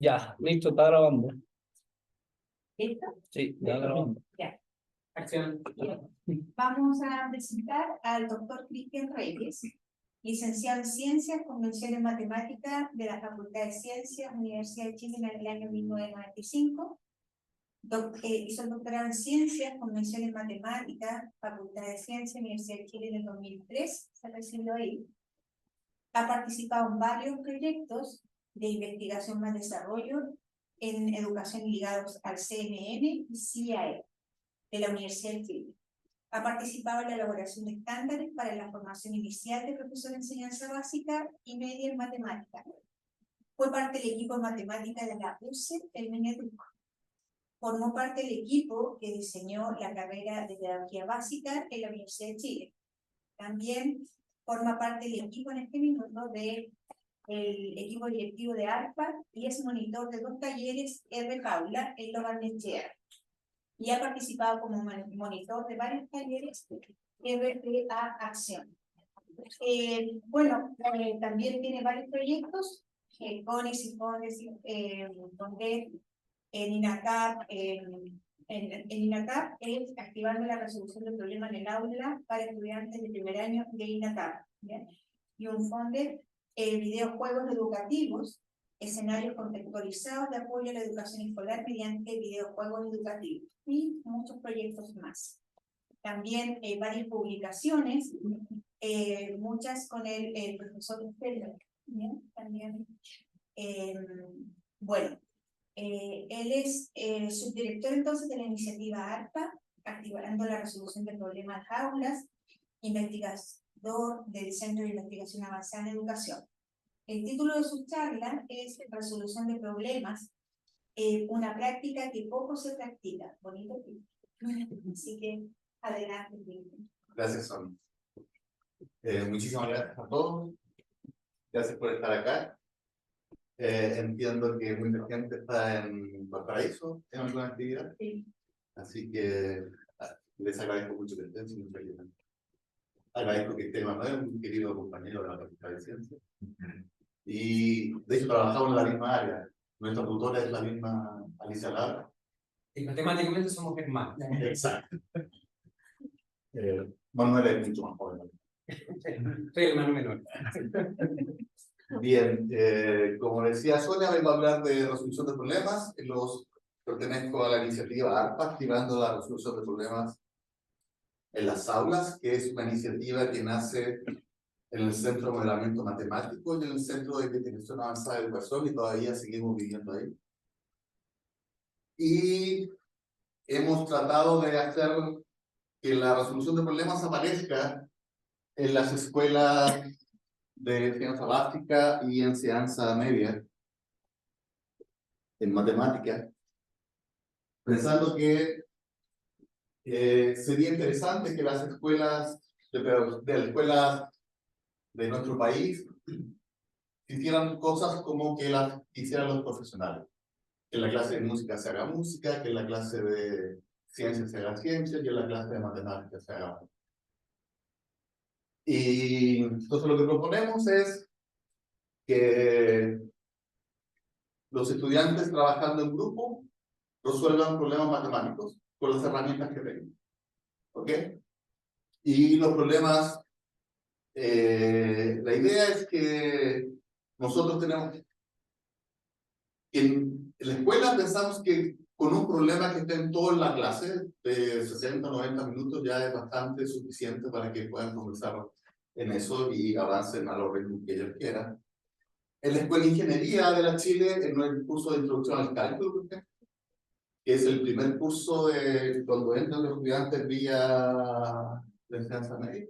Ya, listo, está grabando. ¿Listo? Sí, está grabando. Ya. Acción. Vamos a presentar al doctor Cristian Reyes, licenciado en Ciencias, Convención en Matemática de la Facultad de Ciencias, Universidad de Chile en el año 1995. Hizo el doctorado en Ciencias, Convención en Matemática, Facultad de Ciencias, Universidad de Chile en el 2003, se recibió ahí. Ha participado en varios proyectos de investigación más desarrollo en educación ligados al CNN y CIAE de la Universidad de Chile. Ha participado en la elaboración de estándares para la formación inicial de profesores de enseñanza básica y media en matemática. Fue parte del equipo de matemática de la UCE, el Mineduc. Formó parte del equipo que diseñó la carrera de pedagogía básica en la Universidad de Chile. También forma parte del equipo en este minuto del equipo directivo de ARPA y es monitor de 2 talleres R. Paula en Lo Barnechea. Y ha participado como monitor de varios talleres RPA Acción. También tiene varios proyectos, CONIS y FONDES, donde en INACAP, en INACAP es activando la resolución del problema en el aula para estudiantes de primer año de INACAP. ¿Bien? Y un FONDES, videojuegos educativos, escenarios contextualizados de apoyo a la educación escolar mediante videojuegos educativos y muchos proyectos más. También varias publicaciones, muchas con el profesor Feller. También, él es subdirector entonces de la iniciativa ARPA, activando la resolución de problemas de aulas, investigador del Centro de Investigación Avanzada en Educación. El título de su charla es Resolución de Problemas, una práctica que poco se practica. Bonito título. Así que, adelante. Gracias, Sonia. Muchísimas gracias a todos. Gracias por estar acá. Entiendo que mucha gente está en Valparaíso en alguna actividad. Sí. Así que les agradezco mucho que estén. Agradezco que esté Manuel, un querido compañero de la Facultad de Ciencias. Y de hecho trabajamos en la misma área. Nuestra tutora es la misma Alicia Lara. Y matemáticamente somos hermanos. Exacto. Manuel es mucho más joven. Soy el hermano menor. Bien, como decía Sonia, vengo a hablar de resolución de problemas. Pertenezco a la iniciativa ARPA, activando la resolución de problemas en las aulas, que es una iniciativa que nace en el Centro de Modelamiento Matemático y en el Centro de Investigación Avanzada de Educación, y todavía seguimos viviendo ahí. Y hemos tratado de hacer que la resolución de problemas aparezca en las escuelas de enseñanza básica y enseñanza media en matemática, pensando que sería interesante que las escuelas de nuestro país hicieran cosas como que las hicieran los profesionales. Que en la clase de música se haga música, que en la clase de ciencias se haga ciencia, y en la clase de matemáticas se haga. Y entonces lo que proponemos es que los estudiantes trabajando en grupo resuelvan problemas matemáticos con las herramientas que tengan. ¿Ok? Y los problemas, la idea es que nosotros tenemos, en la escuela pensamos que con un problema que esté en toda la clase, de 60 o 90 minutos, ya es bastante suficiente para que puedan conversar en eso y avancen a los ritmos que ellos quieran. En la Escuela de Ingeniería de la Chile, en el curso de Introducción al Cálculo, por ejemplo, que es el primer curso de cuando entran los estudiantes vía la enseñanza media.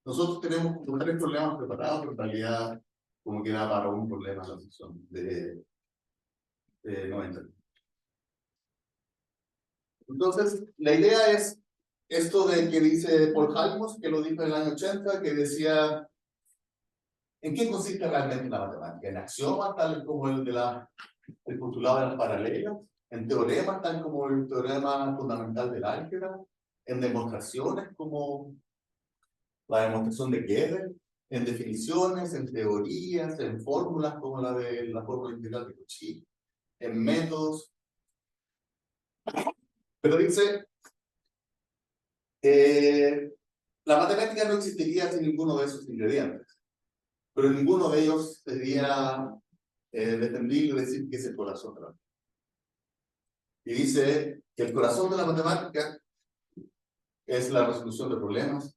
Nosotros tenemos 3 problemas preparados, pero en realidad como que da para un problema la sección de 90. Entonces, la idea es esto de que dice Paul Halmos, que lo dijo en el año 80, que decía, ¿en qué consiste realmente la matemática? ¿En axiomas tal como el postulado de las paralelas? ¿En teoremas tal como el teorema fundamental del álgebra? ¿En demostraciones como la demostración de Gödel? en definiciones, en teorías, en fórmulas como la de la fórmula integral de Cauchy, en métodos. Pero dice, la matemática no existiría sin ninguno de esos ingredientes, pero ninguno de ellos sería defendible decir que es el corazón de la matemática. Y dice que el corazón de la matemática es la resolución de problemas,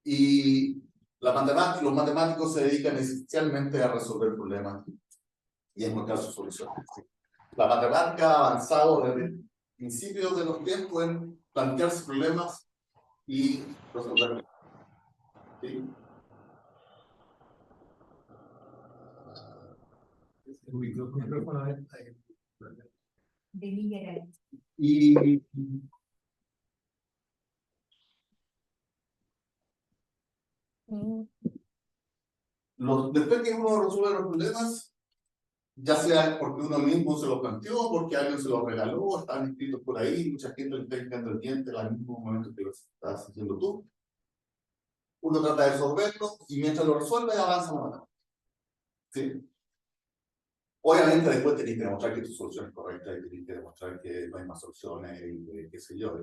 y los matemáticos se dedican esencialmente a resolver problemas y a encontrar sus soluciones. La matemática ha avanzado desde principios de los tiempos en plantearse problemas y resolverlos. ¿Sí? De Miguel. Y después que uno resuelve los problemas, ya sea porque uno mismo se lo planteó, porque alguien se lo regaló, están escritos por ahí, mucha gente le está quedando el diente al mismo momento que lo estás haciendo tú. Uno trata de resolverlo y mientras lo resuelve avanza la matemática. ¿Sí? Obviamente después tenés que demostrar que tu solución es correcta y tenés que demostrar que no hay más soluciones y qué sé yo.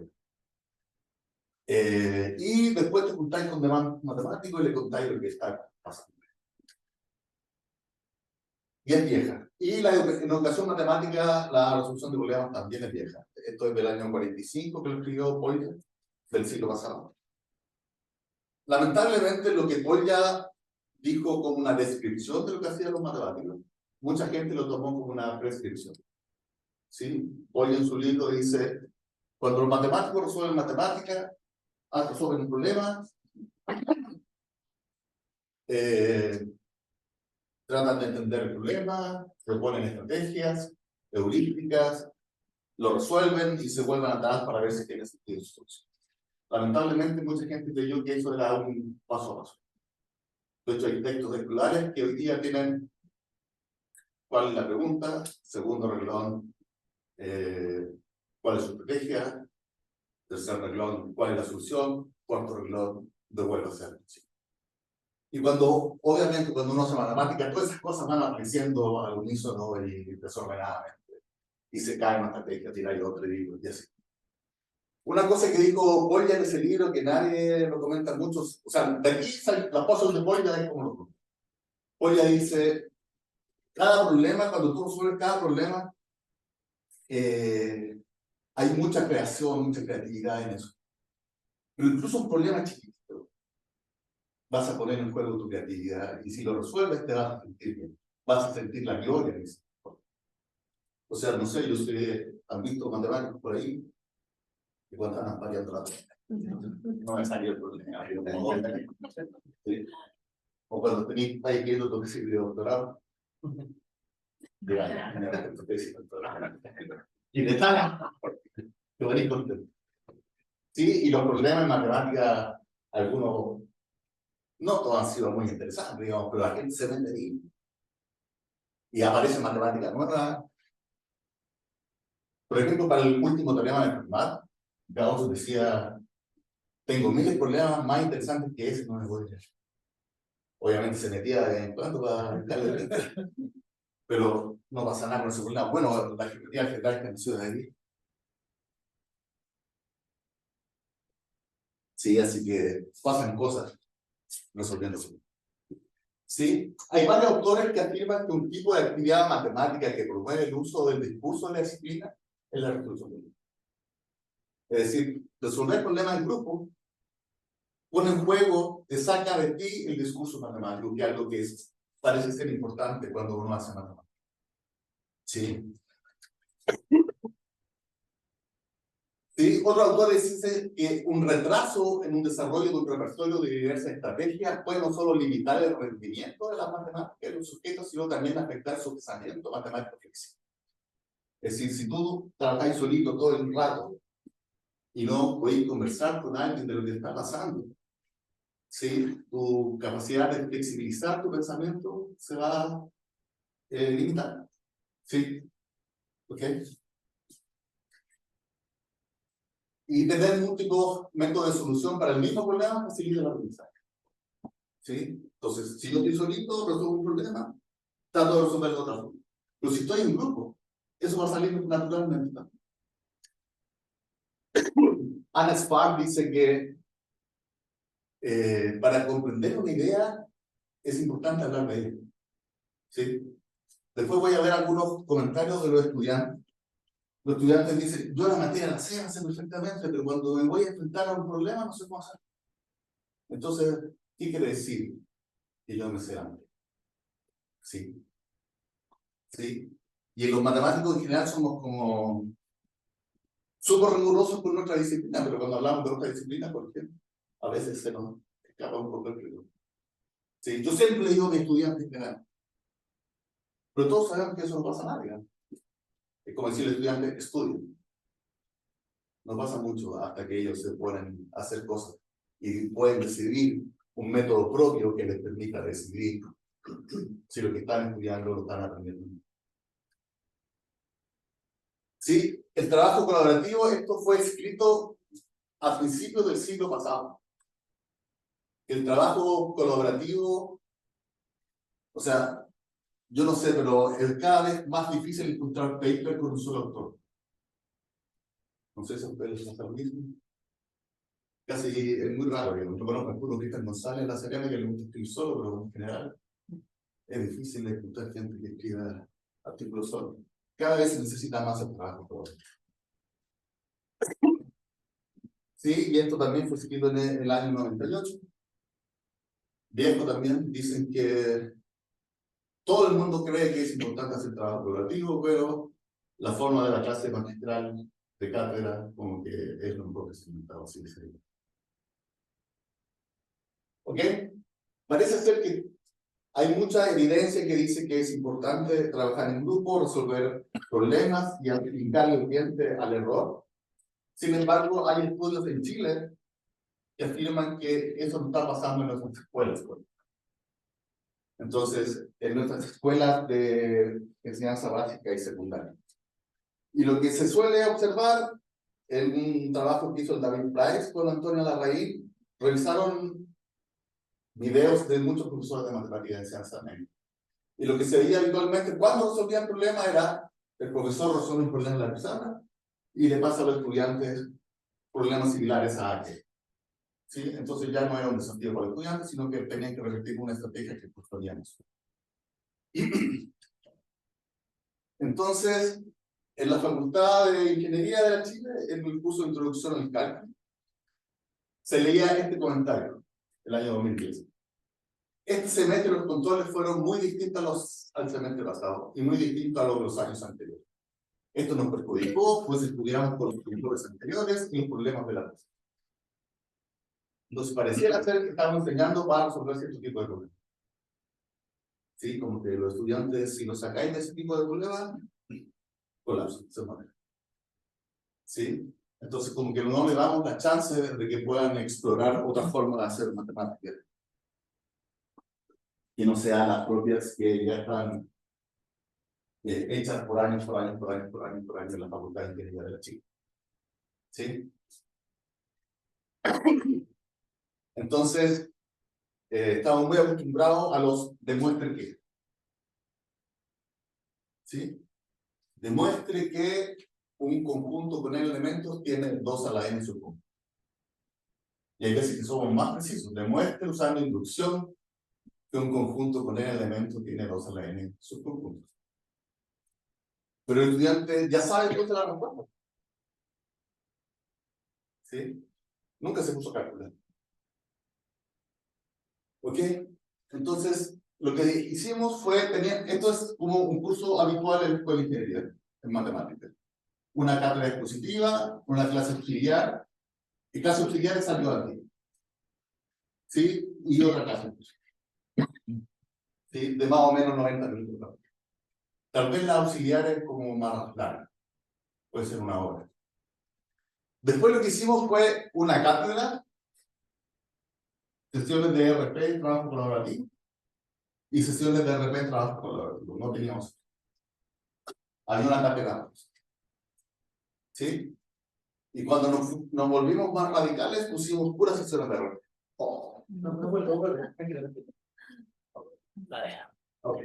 Y después te juntáis con demás matemáticos y le contáis lo que está pasando. Y es vieja. Y en educación matemática la resolución de problemas también es vieja. Esto es del año 45 que lo escribió Polya, del siglo pasado. Lamentablemente lo que Polya dijo como una descripción de lo que hacían los matemáticos, mucha gente lo tomó como una prescripción. ¿Sí? Polya en su libro dice, cuando los matemáticos resuelven matemáticas, resuelven un problema, tratan de entender el problema, proponen estrategias heurísticas, lo resuelven y se vuelven atrás para ver si tiene sentido su solución. Lamentablemente, mucha gente creyó que eso era un paso a paso. De hecho, hay textos escolares que hoy día tienen cuál es la pregunta, segundo renglón, cuál es su estrategia, tercer renglón, cuál es la solución, cuarto renglón, devuelve a ser. Y cuando, obviamente, cuando uno hace matemáticas, todas esas cosas van apareciendo al unísono y desordenadamente. Y se cae una estrategia, tira y otra y así. Una cosa que dijo Polya en ese libro que nadie lo comenta mucho, o sea, de aquí la cosa de Polya es como lo comenta. Polya dice, cada problema, cuando tú resuelves cada problema, hay mucha creación, mucha creatividad en eso. Pero incluso un problema chiquito, vas a poner en juego tu creatividad, y si lo resuelves te vas a sentir bien, vas a sentir la gloria en eso. O sea, no sé, yo sé, han visto matemáticos por ahí, que cuando están variando la cosa, no me salió el problema, ¿sí? O cuando tenéis ahí viendo tu tesis de doctorado, de tu tesis de doctorado, y de tal, te venís contento. Sí, y los problemas en matemática, algunos, no todos han sido muy interesantes, digamos, pero la gente se vende ahí. Y aparece matemática nueva. Por ejemplo, para el último teorema de Fermat, Gauss decía, tengo miles de problemas más interesantes que ese, no me voy a hacer. Obviamente se metía de vez en cuando para darle, pero no pasa nada con ese problema. Bueno, la geometría algebraica que nació de ahí. Sí, así que pasan cosas resolviendo eso. Sí, hay varios autores que afirman que un tipo de actividad matemática que promueve el uso del discurso de la disciplina es la resolución del grupo. Es decir, resolver problemas en grupo pone en juego, te saca de ti el discurso matemático, que es algo que parece ser importante cuando uno hace matemáticas. Sí. Sí, otro autor dice que un retraso en un desarrollo de un repertorio de diversas estrategias puede no solo limitar el rendimiento de las matemáticas de los sujetos, sino también afectar su pensamiento matemático flexible. Es decir, si tú trabajas solito todo el rato y no podéis conversar con alguien de lo que está pasando, ¿sí? Tu capacidad de flexibilizar tu pensamiento se va a limitar. ¿Sí? ¿Ok? Y tener múltiples métodos de solución para el mismo problema facilita el aprendizaje. ¿Sí? Entonces, si yo estoy solito, resuelvo un problema, trato de resolverlo de otra forma. Pero si estoy en grupo, eso va a salir naturalmente también. Anna Spar dice que para comprender una idea es importante hablar de ella. ¿Sí? Después voy a ver algunos comentarios de los estudiantes. Los estudiantes dicen, yo la materia la sé perfectamente, pero cuando me voy a enfrentar a un problema no sé cómo hacer. Entonces, ¿qué quiere decir que yo me sé antes? Sí. ¿Sí? Y en los matemáticos en general somos como súper rigurosos con nuestra disciplina, pero cuando hablamos de otra disciplina, por ejemplo, a veces se nos escapa un poco el rigor. Sí, yo siempre le digo a mis estudiantes en general, pero todos sabemos que eso no pasa nada, digamos. Es como decir al estudiante, estudien. No pasa mucho hasta que ellos se ponen a hacer cosas y pueden decidir un método propio que les permita decidir si lo que están estudiando lo están aprendiendo. Sí, el trabajo colaborativo, esto fue escrito a principios del siglo pasado. El trabajo colaborativo, o sea, yo no sé, pero es cada vez más difícil encontrar paper con un solo autor. No sé si a ustedes les pasa lo mismo. Casi es muy raro. Yo conozco a Julio Cristian González en la Serena que le gusta escribir solo, pero en general es difícil encontrar gente que escriba artículos solo. Cada vez se necesita más el trabajo. Sí, y esto también fue escrito en el año 98. Viejo también, dicen que todo el mundo cree que es importante hacer trabajo colaborativo, pero la forma de la clase magistral de cátedra como que es lo mejor que se ha inventado, así de serio. ¿Ok? Parece ser que hay mucha evidencia que dice que es importante trabajar en grupo, resolver problemas y aplicar el diente al error. Sin embargo, hay estudios en Chile que afirman que eso no está pasando en nuestras escuelas. Entonces, en nuestras escuelas de enseñanza básica y secundaria. Y lo que se suele observar en un trabajo que hizo el David Price con Antonio Larraín, revisaron videos de muchos profesores de matemáticas de enseñanza media. Y lo que se veía habitualmente cuando resolvían el problema era el profesor resuelve un problema en la pizarra y le pasa a los estudiantes problemas similares a aquel. ¿Sí? Entonces ya no era un desafío para el estudiante, sino que tenían que repetir una estrategia que construíamos. Entonces, en la Facultad de Ingeniería de la Chile, en el curso de Introducción al Cálculo, se leía este comentario, el año 2010. Este semestre los controles fueron muy distintos al semestre pasado y muy distintos a los de los años anteriores. Esto nos perjudicó, pues estudiamos con los controles anteriores y los problemas de la clase. Entonces pareciera ser que estamos enseñando para resolver cierto tipo de problemas. ¿Sí? Como que los estudiantes, si los sacáis de ese tipo de problemas, colapsan, se mueren. ¿Sí? Entonces como que no le damos la chance de que puedan explorar otra forma de hacer matemáticas. Que no sean las propias que ya están hechas por años en la Facultad de Ingeniería de la Chile. ¿Sí? Entonces, estamos muy acostumbrados a los demuestre que. ¿Sí? Demuestre que un conjunto con n elementos tiene 2 a la n subconjunto. Y hay veces que somos más precisos. Demuestre usando inducción que un conjunto con n elementos tiene 2 a la n subconjuntos. Pero el estudiante ya sabe entonces la respuesta. ¿Sí? Nunca se puso a calcular. ¿Ok? Entonces, lo que hicimos fue tener, esto es como un curso habitual en la escuela de ingeniería, en matemáticas. Una cátedra expositiva, una clase auxiliar, y clase auxiliar es ayudante. ¿Sí? Y otra clase. ¿Sí? De más o menos 90 minutos. Tal vez la auxiliar es como más larga. Puede ser una hora. Después lo que hicimos fue una cátedra, sesiones de RP, trabajo colaborativo, y sesiones de RP, trabajo colaborativo. No teníamos. Había una cátedra. ¿Sí? Y cuando nos volvimos más radicales, pusimos puras sesiones de RP. Oh. No vuelvo, tranquilo. Ok.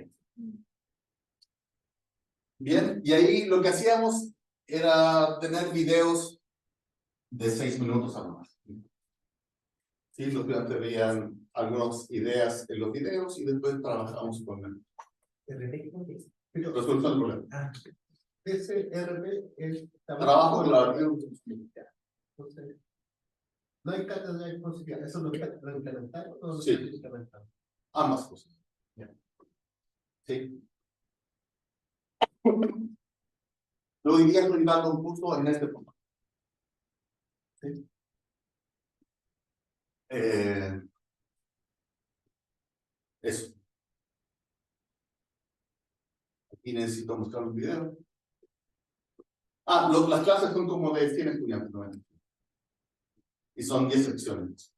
Bien, y ahí lo que hacíamos era tener videos de 6 minutos a lo más. Sí, los estudiantes veían algunas ideas en los videos y después trabajamos con el resolución del problema. Ah, ese RP es Trabajo en la Entonces, no hay carga de exposición, eso lo implementar o no lo Sí. implementar. ambas cosas. Ya. Sí. Lo iría brindando un curso en este punto. Sí. Eso. Aquí necesito mostrar un video. Las clases son como de 100 estudiantes, ¿no? Y son 10 secciones.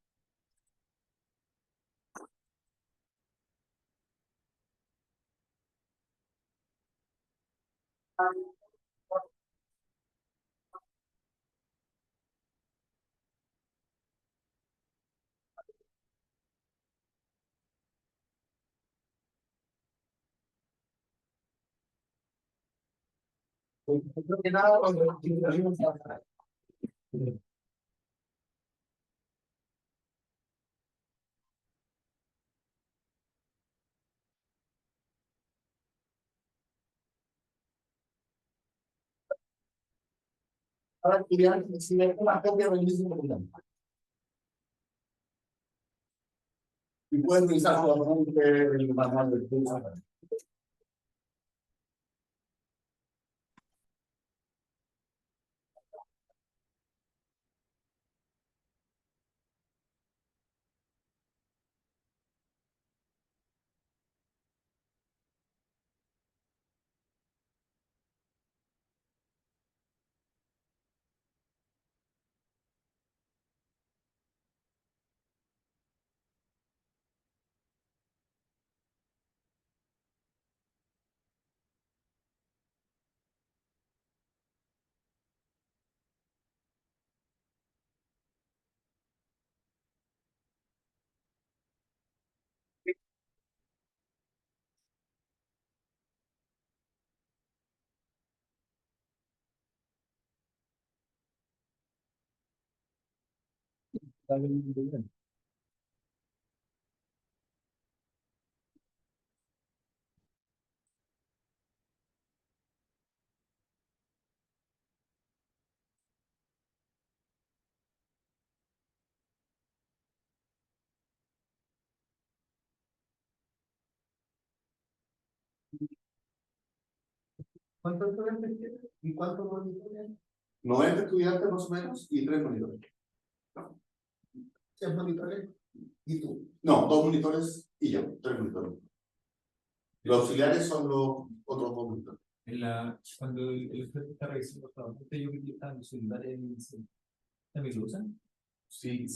Creo que nada, ahora estudiantes, si ven una copia del mismo programa. Y pueden revisar solamente el manual del curso. ¿Cuántos estudiantes tienen? ¿Y cuántos monitores? 90 estudiantes más o menos y 3 monitores. 6 monitores. ¿Y tú? No, 2 monitores y yo, 3 monitores. Los auxiliares son los otros 2 monitores. Cuando el jefe está revisando los trabajos, yo creo que están los celulares también lo usan. Sí,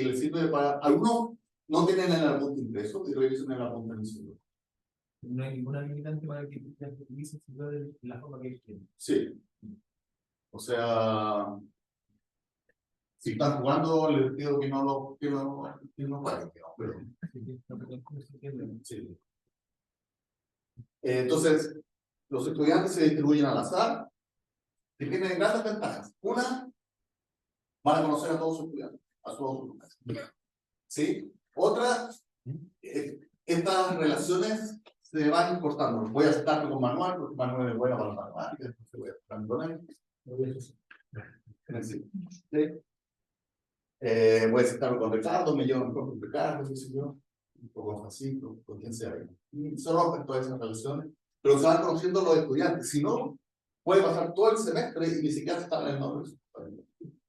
les sirve para. Algunos no tienen el apunte impreso y revisan el apunte en el celular. No hay ninguna limitante para que utilicen celulares de la forma que ellos quieren. Sí. O sea, si están jugando, les pido que no jueguen. Pero, sí. Entonces, los estudiantes se distribuyen al azar y tienen grandes ventajas. Una, van a conocer a todos sus estudiantes, a todos sus alumnos. ¿Sí? Otra, estas relaciones se van cortando. Voy a estar con Manuel, porque Manuel es bueno para la matemática, entonces voy a estar con él. Sí. Voy a estar con Ricardo, me llevo mejor con Ricardo, qué sé yo, o con Francisco, con quien sea. Y se rompen todas esas relaciones, pero se van conociendo los estudiantes. Si no, puede pasar todo el semestre y ni siquiera se están en el nombre.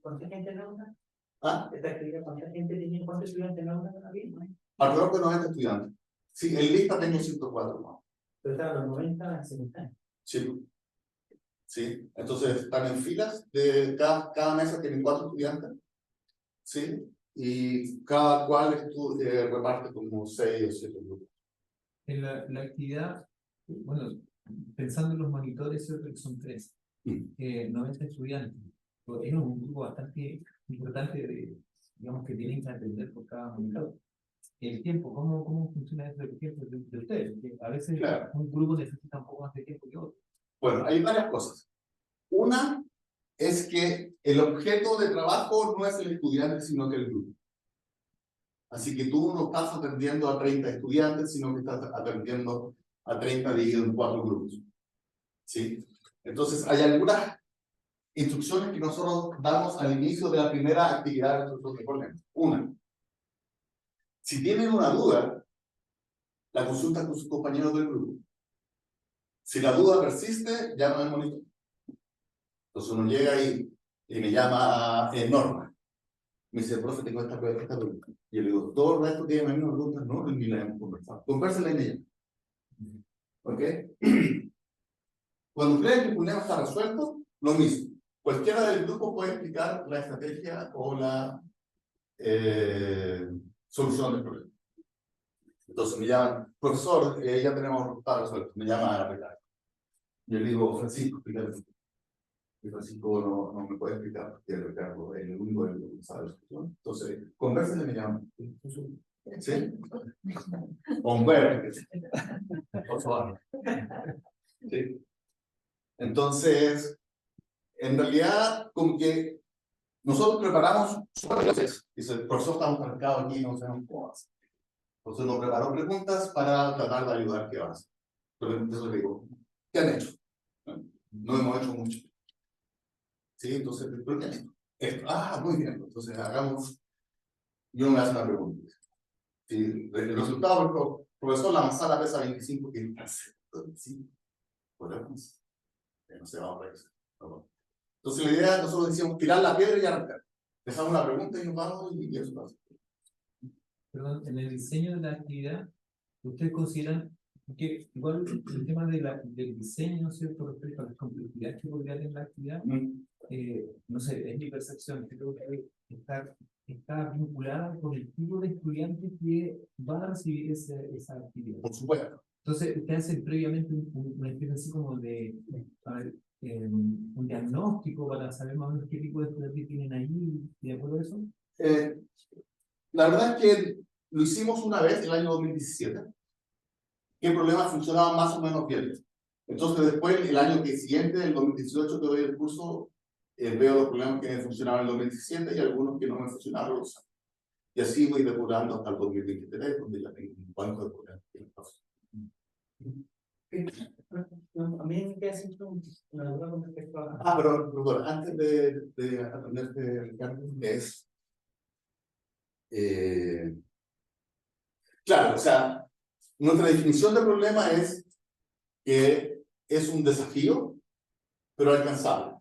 ¿Cuánta gente en aula? ¿Ah? Esta actividad, ¿cuánta gente tenía? ¿Cuántos estudiantes en aula había? Alrededor de 90 estudiantes. Sí, en lista tengo 104 más. Pero estaban los 90 simultáneos. Sí. Sí, entonces están en filas de cada mesa tienen 4 estudiantes. Sí, y cada cual reparte como 6 o 7 grupos. En la actividad, bueno, pensando en los monitores, creo que son 3, 90 estudiantes. Es un grupo bastante importante, digamos, que tienen que atender por cada monitor. el tiempo, ¿cómo funciona eso del tiempo de ustedes? Porque a veces Claro. un grupo necesita un poco más de tiempo que otro. Bueno, hay varias cosas. Una es que el objeto de trabajo no es el estudiante, sino que el grupo. Así que tú no estás atendiendo a 30 estudiantes, sino que estás atendiendo a 30 dividido en 4 grupos. ¿Sí? Entonces, hay algunas instrucciones que nosotros damos al inicio de la primera actividad de resolución de problemas. Una, si tienen una duda, la consultan con sus compañeros del grupo. Si la duda persiste, ya no es monitor. Entonces uno llega ahí y me llama Norma. Me dice, profe, tengo esta pregunta. Y yo le digo, ¿todo el resto tiene la misma pregunta? No, ni la hemos conversado. Convérsela en ella. ¿Ok? Cuando creen que el problema está resuelto, lo mismo. Cualquiera del grupo puede explicar la estrategia o la solución del problema. Entonces me llaman, profesor, ya tenemos el resultado resuelto. Me llama a Ricardo. Yo le digo, Francisco, explícame. Y Francisco no me puede explicar porque Ricardo es el único que sabe la solución. Entonces, conversen y me llaman. ¿Sí? ¿Sí? Entonces, en realidad, como que nosotros preparamos clases. Dice, el profesor está marcado aquí, no sabemos cómo hacer. Entonces nos preparó preguntas para tratar de ayudar que vas. Entonces le digo, ¿qué han hecho? No hemos hecho mucho. Sí, entonces, ¿pero qué han hecho? Esto. Ah, muy bien. Entonces hagamos, yo me hago una pregunta. Sí, el resultado, profesor, la manzana pesa 25 kilos. Sí, podemos. No se va a revisar. Entonces la idea, nosotros decíamos tirar la piedra y arrancar. Dejamos una pregunta y nos vamos y eso pasa. Perdón, en el diseño de la actividad, ¿ustedes consideran que igual el tema del diseño, ¿no es cierto?, respecto a las complejidades que podría tener la actividad, no sé, es mi percepción, creo que está vinculada con el tipo de estudiante que va a recibir esa actividad. Por supuesto. Entonces, ustedes hacen previamente una especie así como de, a ver, un diagnóstico para saber más o menos qué tipo de estudiantes tienen ahí, ¿de acuerdo a eso? La verdad es que lo hicimos una vez el año 2017, que el problema funcionaba más o menos bien. Entonces después, el año siguiente, el 2018, que doy el curso, veo los problemas que funcionaban en el 2017 y algunos que no me funcionaron. Y así voy depurando hasta el 2023, donde ya tengo un banco de problemas. A mí me queda siempre una duda con respecto a... Pero antes de atenderte, Ricardo, es... claro, o sea, nuestra definición de problema es que es un desafío, pero alcanzable.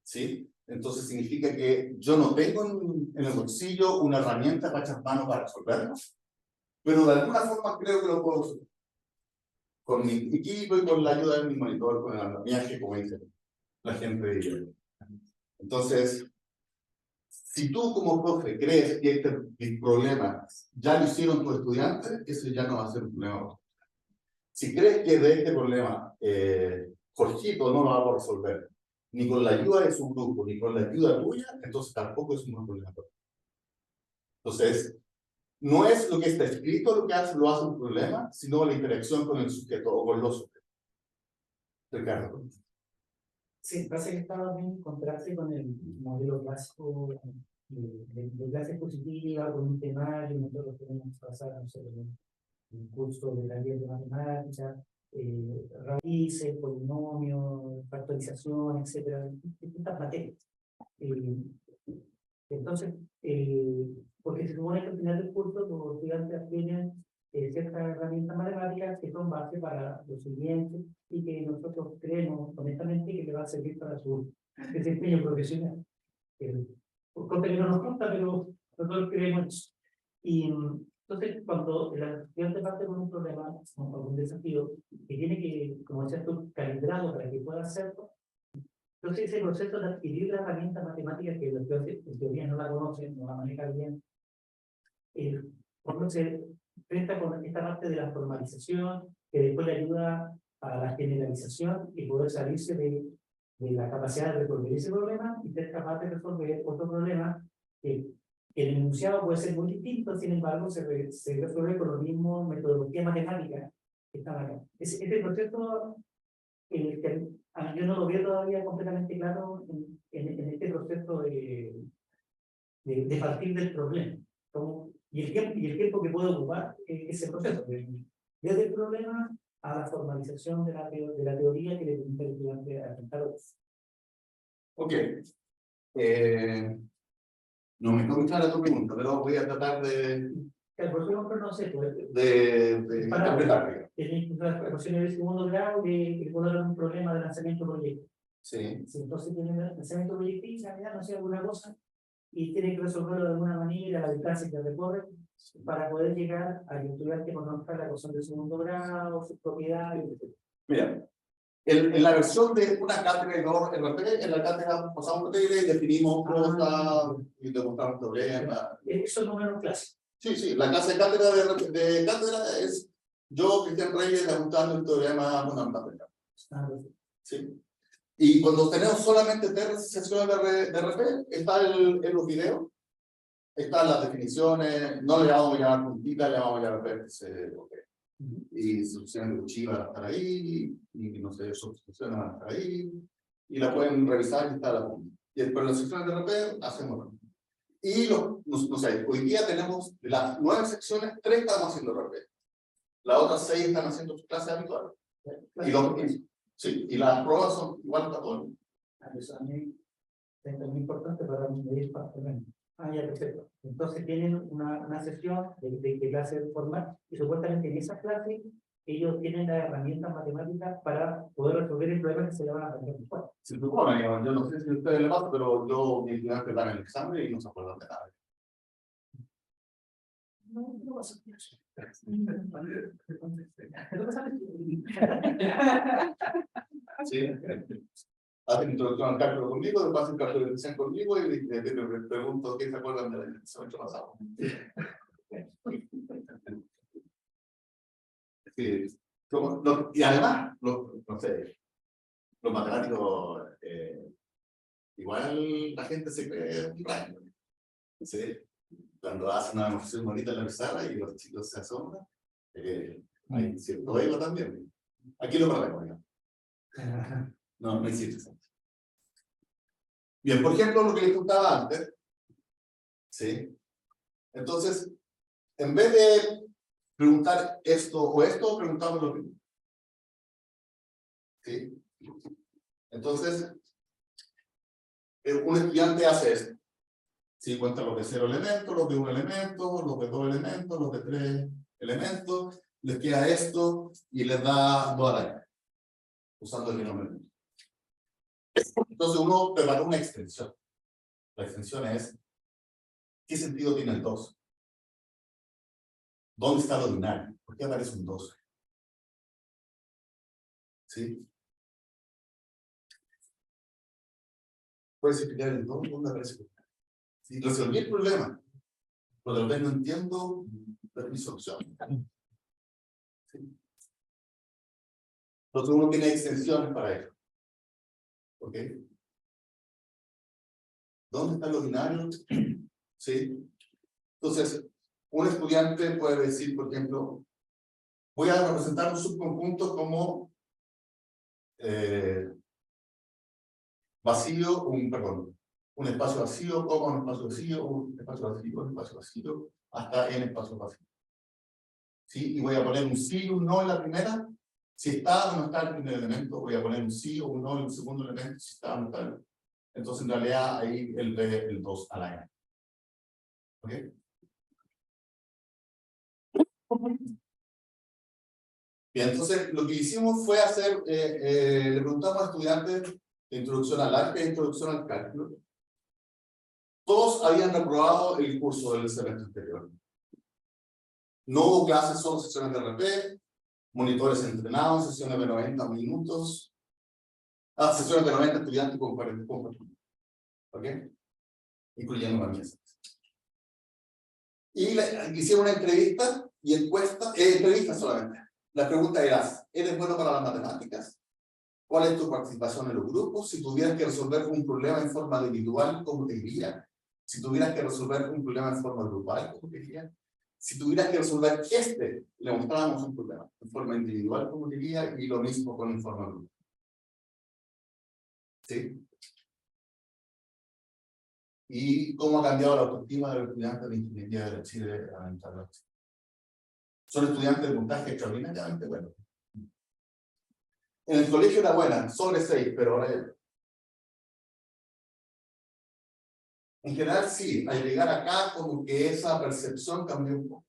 ¿Sí? Entonces significa que yo no tengo en el bolsillo una herramienta para echar mano para resolverlo, pero de alguna forma creo que lo puedo resolver. Con mi equipo y con la ayuda de mi monitor, con el andamiaje, como dice la gente de IBM. Entonces, si tú como profe crees que este problema ya lo hicieron tus estudiantes, eso ya no va a ser un problema. Si crees que de este problema Jorgito no lo va a resolver, ni con la ayuda de su grupo, ni con la ayuda tuya, entonces tampoco es un buen problema. Entonces, no es lo que está escrito lo que lo hace un problema, sino la interacción con el sujeto o con los sujetos. Ricardo. Sí, parece que estaba bien en contraste con el modelo clásico de clase positiva, con un temario. Nosotros queremos pasar, no sé, un curso de la de matemática, raíces, polinomios, factorización, etcétera, distintas materias. Entonces, porque se supone que al final del curso los estudiantes tienen ciertas herramientas matemáticas que son base para lo siguiente y que nosotros creemos honestamente que le va a servir para su desempeño profesional. Por cosa que no nos consta, pero nosotros creemos eso. Y entonces, cuando el estudiante parte con un problema o un desafío que tiene que, como decías tú, calibrado para que pueda hacerlo, entonces ese proceso de adquirir la herramienta matemática que los estudiantes en teoría no la conocen, no la manejan bien, por se enfrenta con esta parte de la formalización, que después le ayuda a la generalización y poder salirse de la capacidad de resolver ese problema y ser capaz de resolver otro problema que el enunciado puede ser muy distinto, sin embargo, se resuelve con los mismos metodologías matemáticas que están acá. Este proceso, yo no lo veo todavía completamente claro en este proceso de partir del problema. Y el tiempo que puede ocupar ese proceso, desde el problema a la formalización de la teoría que le permite al estudiante enfrentar otros. Ok. No me quedó clara tu pregunta, pero voy a tratar de El profesor no sé, pues, interpretar. tiene las ecuaciones del segundo grado que puede haber un problema de lanzamiento proyectil. Sí. Si entonces tiene lanzamiento proyectil, no sé, alguna cosa, y tiene que resolverlo de alguna manera, la distancia que recorre, para poder llegar al estudiante que conozca la ecuación del segundo grado, sus propiedades, etc. Mira, en la versión de una cátedra y dos RP, en la cátedra pasamos por tele y definimos cosas y demostramos problemas. Eso es número clásico. Sí, la clase de cátedra de cátedra es yo, Cristian Reyes, demostrando el teorema fundamental. Sí. Y cuando tenemos solamente tres sesiones de RP, está en los videos, están las definiciones, no le vamos a llamar puntitas, le vamos a llamar vértices, okay. Y soluciones de Uchi van a estar ahí, y no sé, sustituciones van a estar ahí, y la pueden revisar y está la punta. Y después las secciones de RP hacemos. Y no sé, hoy día tenemos de las 9 secciones, 3 estamos haciendo RP. Las otras 6 están haciendo sus clases habituales. Y las pruebas son igual para todos. Eso a mí es muy importante para medir para ya, perfecto. Entonces tienen una sesión de clase formal y supuestamente en esa clase ellos tienen las herramientas matemáticas para poder resolver el problema que se le van a aprender después. Se supone, yo no sé si a ustedes les pasa, pero yo mi estudiante dan el examen y no se acuerdan de nada. No pasa eso. Sí. Hacen introducción al cálculo conmigo, después hacen cálculo de diseño conmigo y les pregunto qué se acuerdan del semestre pasado. Sí. Y además, no sé, los matemáticos, igual la gente se cree un rayo. ¿Sí? Cuando hacen una demostración bonita en la pizarra y los chicos se asombran, hay cierto ego también. Aquí lo perdemos, ¿no? No existe eso. Bien, por ejemplo, lo que les contaba antes, ¿sí? Entonces, en vez de preguntar esto o esto, preguntamos lo mismo. ¿Sí? Entonces, un estudiante hace esto. ¿Sí? Cuenta los de 0 elementos, los de 1 elemento, los de 2 elementos, los de 3 elementos, les queda esto y les da 2 a la usando el binomio. Entonces uno prepara una extensión. La extensión es, ¿qué sentido tiene el 2? ¿Dónde está lo binario? ¿Por qué aparece un 2? ¿Sí? ¿Puedes explicar el 2? ¿Dónde aparece? Si resolví el problema, pero tal vez no entiendo mi solución. ¿Sí? Entonces uno tiene extensiones para eso. ¿Ok? ¿Dónde están los binarios? ¿Sí? Entonces, un estudiante puede decir, por ejemplo, voy a representar un subconjunto como vacío, un espacio vacío, como un espacio vacío, un espacio vacío, un espacio vacío, hasta n espacios vacíos. ¿Sí? Y voy a poner un sí y un no en la primera. Si está o no está el primer elemento, voy a poner un sí o un no en el segundo elemento, si está o no está. Entonces, en realidad, ahí el 2 a la n. ¿Ok? Bien, entonces, lo que hicimos fue hacer, le preguntamos a estudiantes de introducción al álgebra e introducción al cálculo. Todos habían reprobado el curso del semestre anterior. No hubo clases, solo sesiones de RP, monitores entrenados, sesiones de 90 minutos, sesiones de 90 estudiantes con 40 ¿ok? Incluyendo la mía. Y hicieron una entrevista y encuesta, entrevista solamente. La pregunta era, ¿eres bueno para las matemáticas? ¿Cuál es tu participación en los grupos? Si tuvieras que resolver un problema en forma individual, ¿cómo te iría? Si tuvieras que resolver un problema en forma grupal, como diría, si tuvieras que resolver le mostrábamos un problema en forma individual, como diría, y lo mismo con en forma grupal. ¿Sí? Y cómo ha cambiado la autoestima de los estudiantes de ingeniería de Chile lamentablemente. Son estudiantes de puntaje extraordinariamente buenos. En el colegio era buena, sobre 6, pero ahora ya. En general sí, al llegar acá como que esa percepción cambió un poco.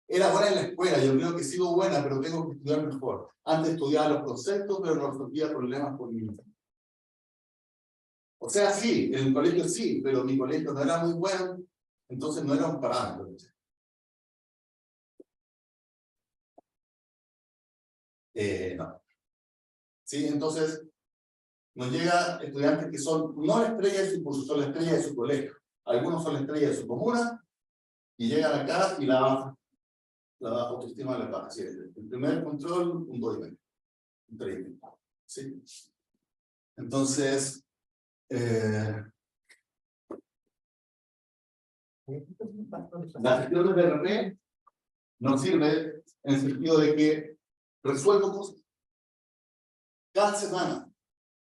Era buena en la escuela, yo creo que sigo buena, pero tengo que estudiar mejor. Antes estudiaba los conceptos, pero no resolvía problemas por mí mismo. O sea, sí, en el colegio sí, pero mi colegio no era muy bueno, entonces no era un parámetro. No. Sí, entonces nos llega estudiantes que son no la estrella de su curso, son la estrella de su colegio. Algunos son la estrella de su comuna y llegan acá y la autoestima les baja. Sí, el primer control, un 2,5, un 3,5. ¿Sí? Entonces, la gestión de DRP nos sirve en el sentido de que resuelvo cosas. Cada semana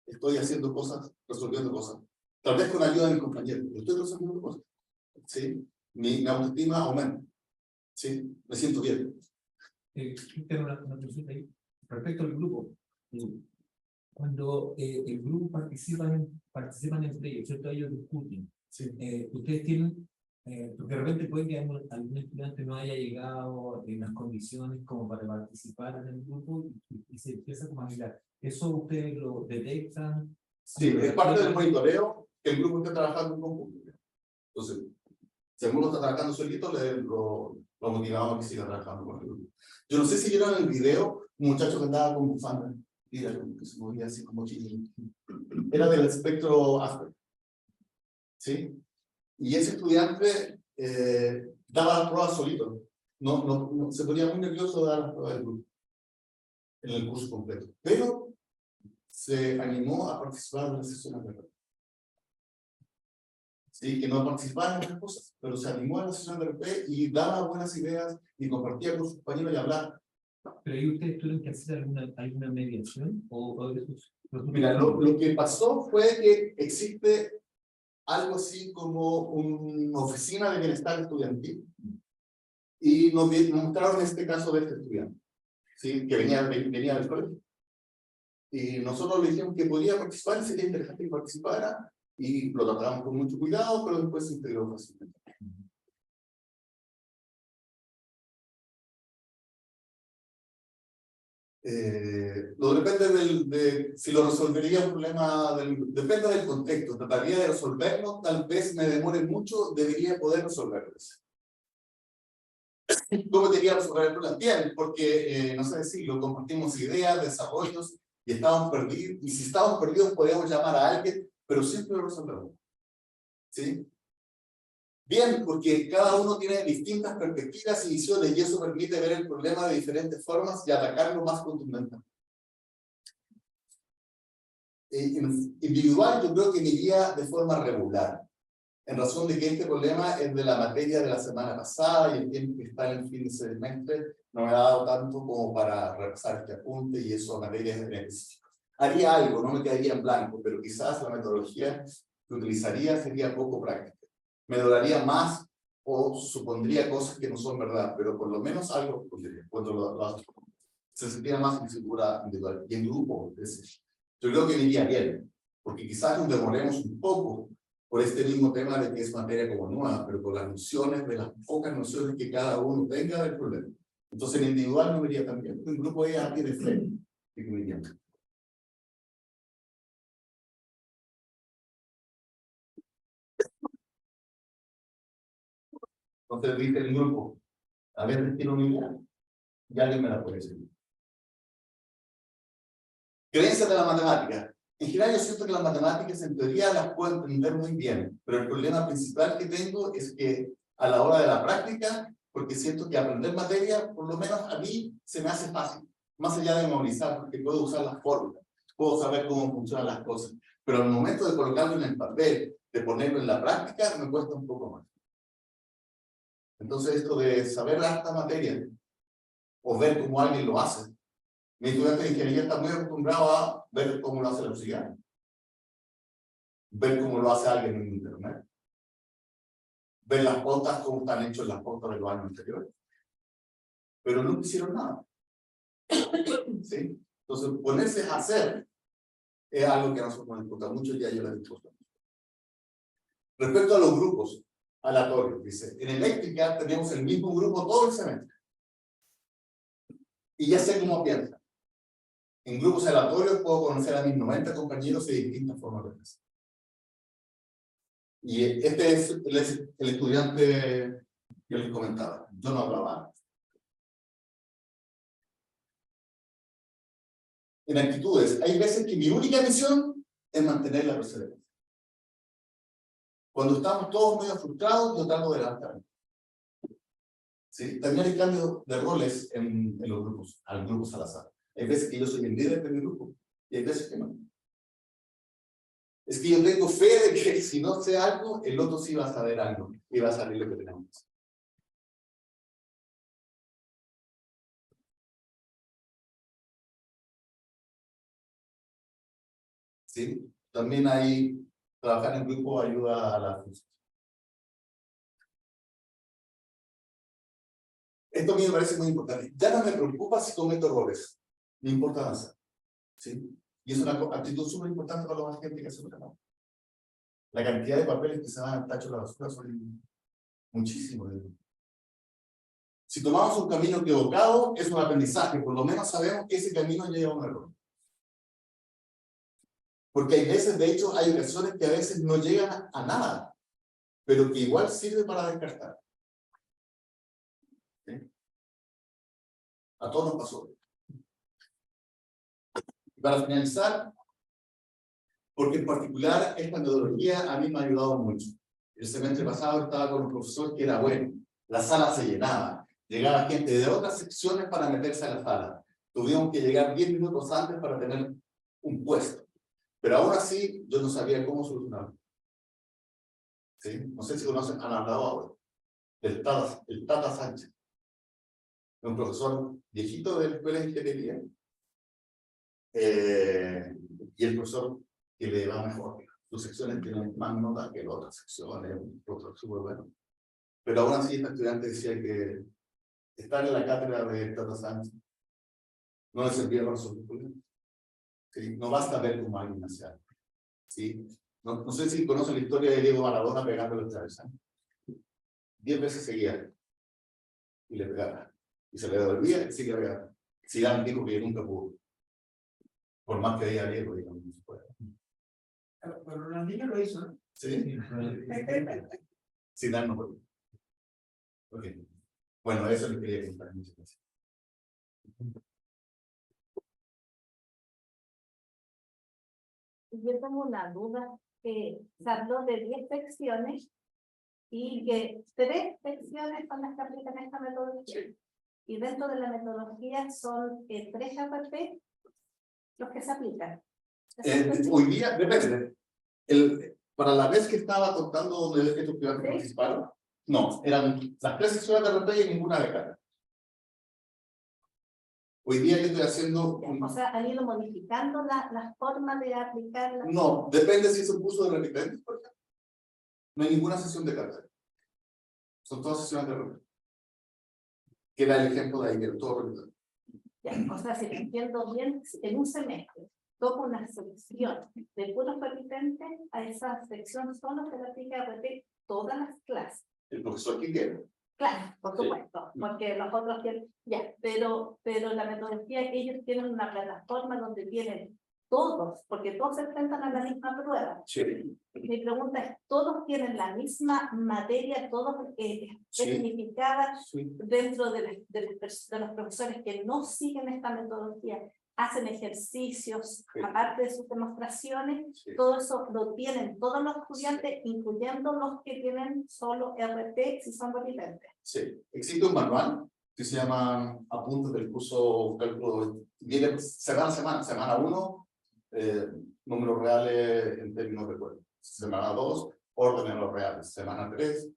estoy haciendo cosas, resolviendo cosas. Tal vez con ayuda de mi compañero, pero estoy resolviendo cosas. ¿Sí? Mi autoestima aumenta. ¿Sí? Me siento bien. Tengo una consulta ahí. Respecto al grupo, cuando el grupo participan entre ellos, ¿cierto? Ellos discuten. Sí. Ustedes tienen, porque de repente puede que algún estudiante no haya llegado en las condiciones como para participar en el grupo y se empieza como a mirar. ¿Eso ustedes lo detectan? Sí, es parte del monitoreo que el grupo esté trabajando en conjunto. Entonces, si alguno está trabajando solito, lo motivamos a que siga trabajando con el grupo. Yo no sé si vieron el video, un muchacho que andaba con bufanda, que se movía así como chiquillo. Era del espectro Asperger. ¿Sí? Y ese estudiante daba las pruebas solito. No, se ponía muy nervioso de dar las pruebas del grupo, en el curso completo. Pero se animó a participar en las sesiones de RP. Sí, que no participaba en otras cosas, pero se animó a la sesión de RP y daba buenas ideas y compartía con sus compañeros y hablaba. ¿Pero ahí ustedes tuvieron que hacer alguna mediación? Mira, lo que pasó fue que existe algo así como una oficina de bienestar estudiantil y nos mostraron este caso de este estudiante, ¿sí? Que venía del colegio. Y nosotros le dijimos que podía participar, sería interesante que participara, y lo tratamos con mucho cuidado, pero después se integró fácilmente. Depende si lo resolvería un problema, depende del contexto. Trataría de resolverlo, tal vez me demore mucho, debería poder resolverlo. ¿Cómo debería resolver el problema? Bien, porque, no sé decirlo, compartimos ideas, desarrollos, y estamos perdidos, y si estamos perdidos podemos llamar a alguien, pero siempre lo resolvemos. ¿Sí? Bien, porque cada uno tiene distintas perspectivas y visiones, y eso permite ver el problema de diferentes formas y atacarlo más contundentemente. Individual, yo creo que me iría de forma regular, en razón de que este problema es de la materia de la semana pasada y el tiempo que está en el fin de semestre no me ha dado tanto como para repasar este apunte y eso materias específicas. Haría algo, no me quedaría en blanco, pero quizás la metodología que utilizaría sería poco práctica. Me dolería más o supondría cosas que no son verdad, pero por lo menos algo supondría, cuando se sentía más en figura individual y en grupo. Yo creo que me iría bien, porque quizás nos demoremos un poco por este mismo tema de que es materia como nueva, pero por las nociones, de las pocas nociones que cada uno tenga del problema. Entonces en individual no me iría tan bien, en grupo ella tiene fe, y me iría bien. Entonces dice el grupo, a veces tiene una idea, y alguien me la puede decir. Creencias de la matemática. En general yo siento que las matemáticas en teoría las puedo entender muy bien, pero el problema principal que tengo es que a la hora de la práctica, porque siento que aprender materia, por lo menos a mí, se me hace fácil, más allá de memorizar, porque puedo usar las fórmulas, puedo saber cómo funcionan las cosas, pero al momento de colocarlo en el papel, de ponerlo en la práctica me cuesta un poco más. Entonces esto de saber esta materia o ver cómo alguien lo hace. Mi estudiante de ingeniería está muy acostumbrado a ver cómo lo hace el auxiliar, ver cómo lo hace alguien en internet, ver las pautas, cómo están hechas las pautas de los años anteriores, pero no hicieron nada. ¿Sí? Entonces, ponerse a hacer es algo que a nosotros nos importa mucho, ya yo lo he dicho. Respecto a los grupos aleatorios, dice, en eléctrica tenemos el mismo grupo todo el semestre. Y ya sé cómo piensan. En grupos aleatorios puedo conocer a mis 90 compañeros de distintas formas de pensar. Y este es el estudiante que les comentaba. Yo no hablaba antes. En actitudes, hay veces que mi única misión es mantener la perseverancia. Cuando estamos todos medio frustrados, yo trato de levantarme. ¿Sí? También hay cambios de roles en los grupos, al grupos al azar. Hay veces que yo soy el líder de mi grupo y hay veces que no. Es que yo tengo fe de que si no sé algo, el otro sí va a saber algo y va a salir lo que tenemos. ¿Sí? También hay trabajar en grupo ayuda a la frustración. Esto a mí me parece muy importante. Ya no me preocupa si cometo errores. Me importa avanzar. ¿Sí? Y es una actitud súper importante para la gente que hace el trabajo. La cantidad de papeles que se van al tacho de la basura son muchísimos. Si tomamos un camino equivocado, es un aprendizaje. Por lo menos sabemos que ese camino lleva a un error. Porque hay veces, de hecho, hay ocasiones que a veces no llegan a nada, pero que igual sirve para descartar. ¿Sí? A todos nos pasó. Y para finalizar, porque en particular esta metodología a mí me ha ayudado mucho. El semestre pasado estaba con un profesor que era bueno. La sala se llenaba. Llegaba gente de otras secciones para meterse a la sala. Tuvimos que llegar 10 minutos antes para tener un puesto. Pero aún así, yo no sabía cómo solucionarlo. ¿Sí? No sé si conocen, han hablado ahora. El Tata Sánchez. Un profesor viejito de la escuela de ingeniería. Y el profesor que le va mejor. Sus secciones tienen más nota que las otras secciones. Un profesor súper bueno. Pero aún así, este estudiante decía que estar en la cátedra de Tata Sánchez no le servía para resolver problemas. ¿Sí? No basta ver cómo alguien hace algo. ¿Sí? No sé si conocen la historia de Diego Maradona pegando los travesaños. 10 veces seguía y le pegaba. Y se le devolvía y seguía pegando. Zidane dijo que nunca pudo. Por más que diga Diego, digamos, no se puede. Pero Ronaldinho lo hizo, ¿no? ¿Sí? Zidane no puede. Ok. Bueno, eso es lo que quería contar. Muchas gracias. Yo tengo una duda, que se habló de 10 secciones y que 3 secciones son las que aplican esta metodología. Y dentro de la metodología son 3 APP los que se aplican. Hoy día, depende. Para la vez que estaba contando donde estos estudiantes participaron, no, eran las 3 secciones de RP y ninguna de cada. Hoy día yo estoy haciendo... O sea, han ido modificando la forma de aplicarla. No, depende si es un curso de repitentes, por ejemplo. No hay ninguna sesión de cátedra. Son todas sesiones de repitentes. Que da el ejemplo de ayer, todo repitente. Ya, o sea, si entiendo bien, en un semestre toco una sección de puros repitentes, a esa sección solo se le aplica a repetir todas las clases. El profesor que quiera. Claro, por supuesto, porque los otros tienen, ya, pero la metodología que ellos tienen una plataforma donde tienen todos, porque todos se enfrentan a la misma prueba. Sí. Mi pregunta es, ¿todos tienen la misma materia, todos significadas dentro de los profesores que no siguen esta metodología? Hacen ejercicios, aparte de sus demostraciones, todo eso lo tienen todos los estudiantes, incluyendo los que tienen solo RT, si son repitentes. Sí, existe un manual que se llama Apuntes del curso cálculo. Viene semana 1, números reales en términos de recuerdo. Semana 2, orden en los reales. Semana 3,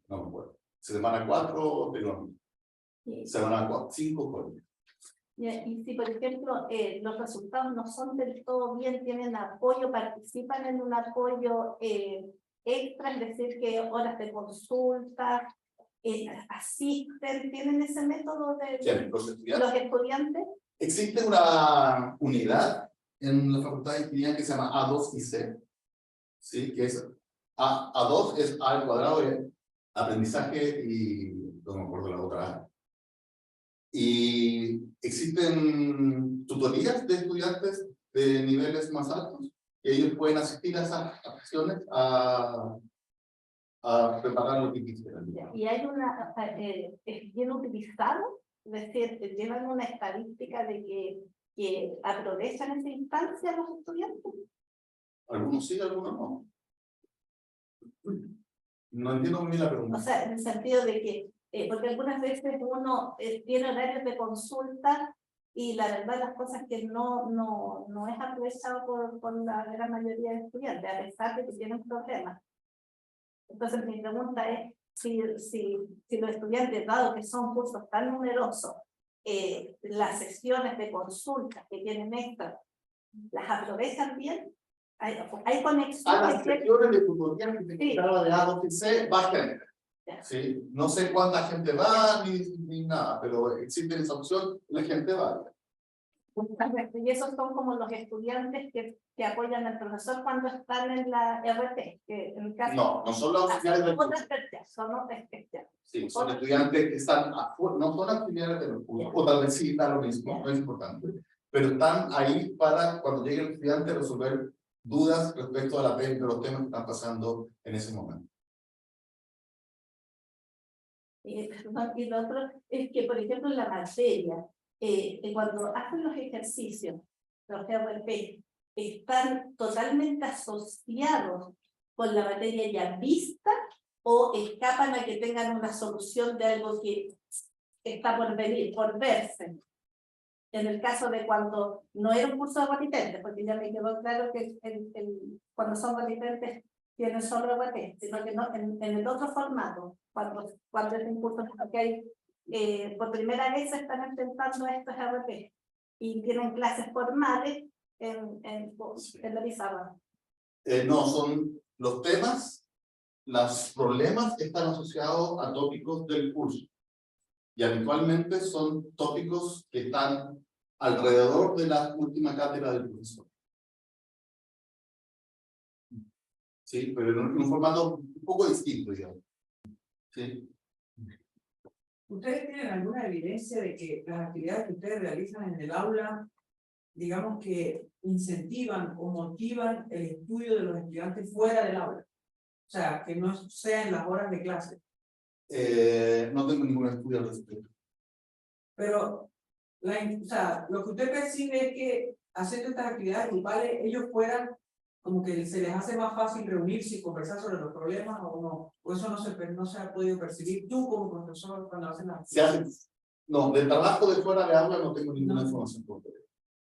no me acuerdo. Semana 4, pero semana 5, códigos. Y si, por ejemplo, los resultados no son del todo bien, tienen apoyo, participan en un apoyo extra, es decir, que horas de consulta, asisten, tienen ese método de Los estudiantes. los estudiantes. Existe una unidad en la Facultad de Ingeniería que se llama A2 y C, ¿sí? Que es A2 es A al cuadrado de aprendizaje y no me acuerdo la otra. Y existen tutorías de estudiantes de niveles más altos que ellos pueden asistir a esas acciones a preparar lo que quisieran. Y hay una, es bien utilizado, es decir, llevan una estadística de que aprovechan esa instancia los estudiantes. Algunos sí, algunos no. No entiendo muy bien la pregunta. O sea, en el sentido de que, porque algunas veces uno tiene horarios de consulta y la verdad las cosas que no es aprovechado por la gran mayoría de estudiantes, a pesar de que tienen problemas. Entonces mi pregunta es si los estudiantes, dado que son cursos tan numerosos, las sesiones de consulta que tienen extra, ¿las aprovechan bien? ¿Hay conexión? A las sesiones de tutoría que te quitaba de A2 y C, va a tener. Sí, no sé cuánta gente va ni nada, pero existe esa opción, la gente va. Y esos son como los estudiantes que apoyan al profesor cuando están en la RT. Que en el caso, No son los auxiliares del curso. son otras especiales. Sí, son estudiantes que están afuera, no son auxiliares del curso, o tal vez sí, da lo mismo, no es importante. Pero están ahí para, cuando llegue el estudiante, resolver dudas respecto a de los temas que están pasando en ese momento. Y lo otro es que, por ejemplo, en la materia, cuando hacen los ejercicios, los GRP, están totalmente asociados con la materia ya vista o escapan a que tengan una solución de algo que está por venir, por verse. En el caso de cuando no era un curso de repitentes, porque ya me quedó claro que cuando son repitentes tienen solo RT, sino que no, en el otro formato, cuando es un curso que hay, por primera vez se están enfrentando a estos RT y tienen clases formales en la pizarra. No, son los temas, los problemas están asociados a tópicos del curso. Y habitualmente son tópicos que están alrededor de la última cátedra del profesor. Sí, pero en un formato un poco distinto, digamos. Sí. ¿Ustedes tienen alguna evidencia de que las actividades que ustedes realizan en el aula, digamos que incentivan o motivan el estudio de los estudiantes fuera del aula? O sea, que no sea en las horas de clase. No tengo ningún estudio al respecto. Pero, o sea, lo que usted percibe es que haciendo estas actividades grupales, ellos fueran como que se les hace más fácil reunirse y conversar sobre los problemas o no. O eso no se ha podido percibir tú como profesor cuando hacen las actividades. No, del trabajo de fuera de aula no tengo ninguna información concreta.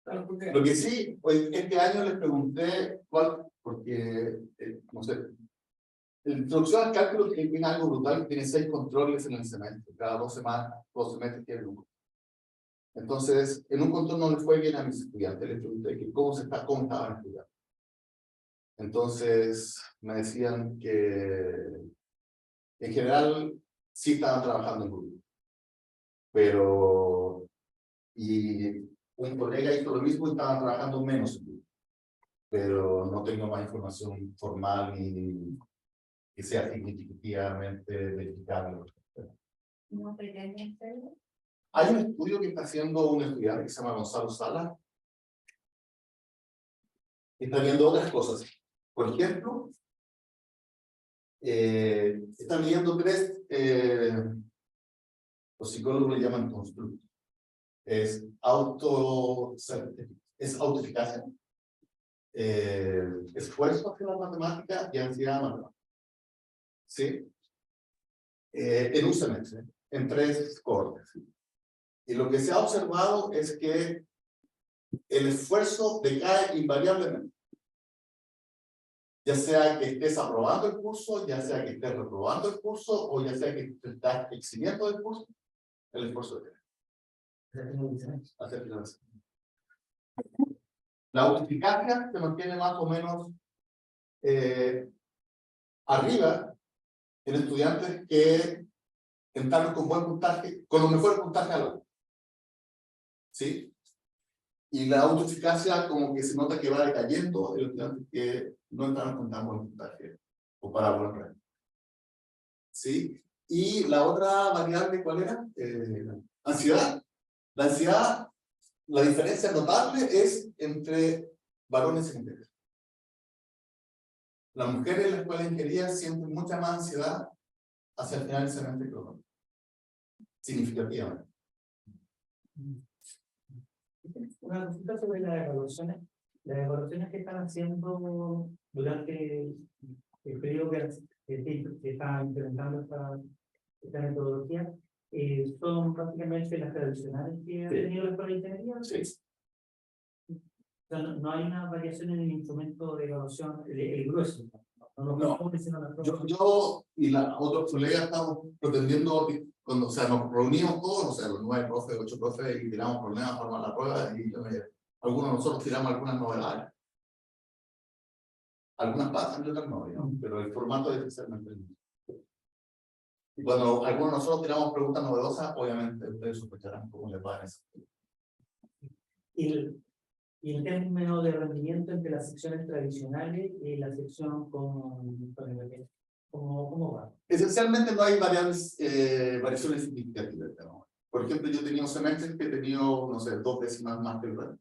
Claro, porque... Lo que sí, pues, este año les pregunté cuál, porque, no sé, la introducción al cálculo tiene algo brutal, tiene 6 controles en el semestre, cada 2 semestres tiene uno. Entonces, en un control no les fue bien a mis estudiantes, les pregunté que cómo estaban estudiando. Entonces, me decían que en general sí estaban trabajando en grupo. Pero, y un colega hizo lo mismo y estaban trabajando menos en grupo. Pero no tengo más información formal ni que sea significativamente verificable. ¿No pretenden hacerlo? Hay un estudio que está haciendo un estudiante que se llama Gonzalo Sala. Está viendo otras cosas. Por ejemplo, están viendo 3, los psicólogos le llaman constructos. Es autoeficacia, esfuerzo hacia la matemática y ansiedad matemática. ¿Sí? En un semestre, en 3 cortes. Y lo que se ha observado es que el esfuerzo decae invariablemente. Ya sea que estés aprobando el curso, ya sea que estés reprobando el curso, o ya sea que te estás eximiendo del curso, el esfuerzo de hacer finalización. La autoeficacia se mantiene más o menos arriba en estudiantes que entraron con buen puntaje, con los mejores puntajes al año. ¿Sí? Y la autoeficacia como que se nota que va decayendo en los estudiantes que no entraron con tan buen puntaje o para buen rango. ¿Sí? Y la otra variable, ¿cuál era? Ansiedad. La ansiedad, la diferencia notable es entre varones y mujeres. Las mujeres en la escuela de ingeniería sienten mucha más ansiedad hacia el final del semestre que los hombres. Significativamente. Una consulta sobre las evaluaciones. Las evaluaciones que están haciendo durante el periodo que están implementando esta metodología, son prácticamente las tradicionales que ha tenido la escuela de ingeniería. Sí. O sea, no hay una variación en el instrumento de evaluación, el grueso. No. Yo y otros colegas estamos pretendiendo, cuando, o sea, nos reunimos todos, o sea, los 9 profes, 8 profes, y tiramos problemas, formamos la prueba, y algunos de nosotros tiramos algunas novedades. Algunas pasan y otras no, digamos, pero el formato es especialmente el mismo. Y cuando algunos de nosotros tiramos preguntas novedosas, obviamente ustedes sospecharán cómo les va en eso. Y en términos de rendimiento entre las secciones tradicionales y la sección con el ¿cómo va? Esencialmente no hay variaciones significativas. ¿No? Por ejemplo, yo he tenido semestres que he tenido, no sé, 2 décimas más que el resto.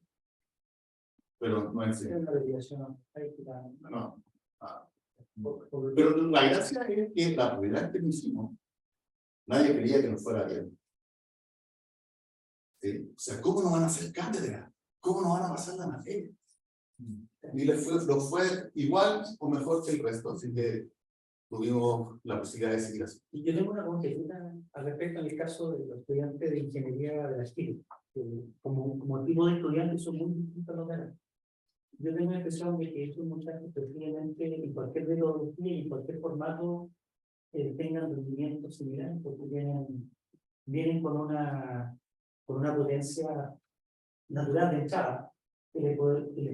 Pero no es una variación. No. Pero la gracia es que la primera vez que lo hicimos, nadie quería que nos fuera bien. ¿Sí? O sea, ¿cómo no van a hacer cátedra? ¿Cómo no van a pasar la materia? Y lo fue igual o mejor que el resto, así que tuvimos la posibilidad de seguir así. Y yo tengo una conjetura al respecto en el caso de los estudiantes de ingeniería de las TIC. Como tipo de estudiantes son muy distintos a los demás. Yo tengo la impresión de que estos muchachos posiblemente en cualquier metodología y en cualquier formato tengan rendimientos similares porque vienen con una potencia natural de entrada que les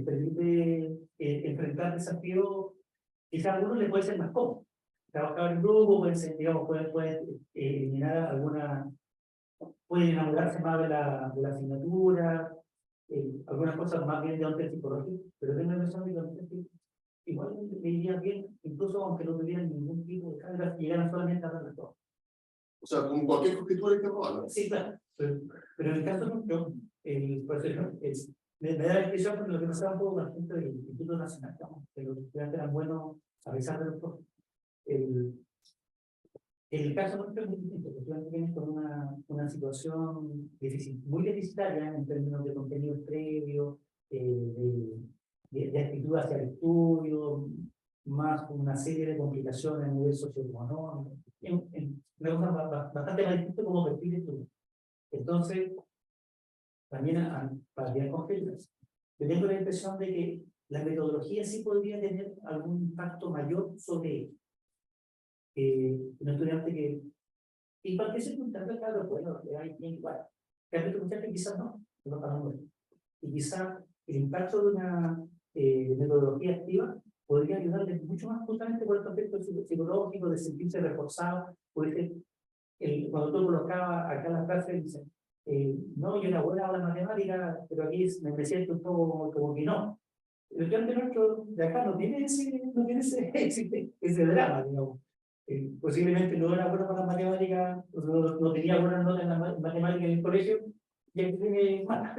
permite enfrentar desafíos. Quizás a algunos les puede ser más cómodo. Trabajar en grupo, pueden ser, digamos, pueden eliminar pueden enamorarse más de la asignatura, algunas cosas más bien de orden psicológico, pero tengo la impresión de que igual me iría bien, incluso aunque no tuvieran ningún tipo de carga, llegaran solamente a hablar de todo. O sea, con cualquier escritura hay que probarlo. Sí, claro, pero en el caso nuestro, me da la impresión porque lo que pasaba un poco con la gente del Instituto Nacional, que los estudiantes eran buenos a pesar de los profes. El caso nuestro es muy distinto, los estudiantes vienen con una situación difícil, muy deficitaria en términos de contenido previo, de actitud hacia el estudio, más una serie de complicaciones a nivel socioeconómico, una cosa bastante más distinta como perfil de estudio. Entonces, también para bien concretas, yo tengo la impresión de que la metodología sí podría tener algún impacto mayor sobre un estudiante que en cualquier circunstancia, claro, bueno, hay igual. Que hay muchas que quizás no para mucho. Y quizás el impacto de una metodología activa podría ayudarle mucho más justamente por el aspecto psicológico, de sentirse reforzado. Puede ser, cuando tú colocabas acá en la clase, dicen, no, yo era buena a la matemática, pero aquí me siento un poco como que no. El estudiante nuestro de acá no tiene ese drama, digamos. Posiblemente no era bueno para la matemática, no tenía buenas notas en la matemática en el colegio, y aquí tiene mala.